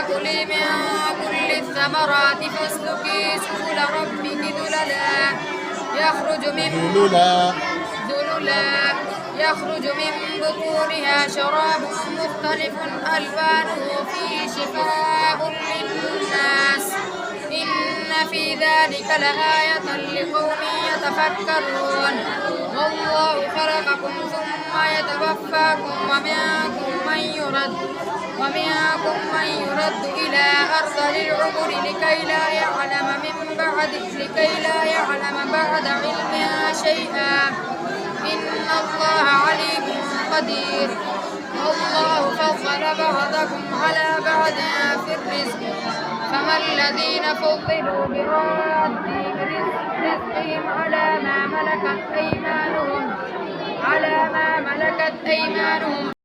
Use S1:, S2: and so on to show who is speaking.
S1: كلي من كل الثمرات فاسلكي سبل ربك ذللا يخرج من بطونها شراب مختلف ألوانه فيه شفاء للناس إن في ذلك لآية لقوم يتفكرون والله خلقكم ثم يتوفاكم ومنكم من يرد إلى أرذل العمر لكي لا يعلم بعد علم شيئا إن الله عليم قدير والله فضل بعضكم على بعض في الرزق فما الذين فضلوا براد رزقهم على ما ملكت أيمانهم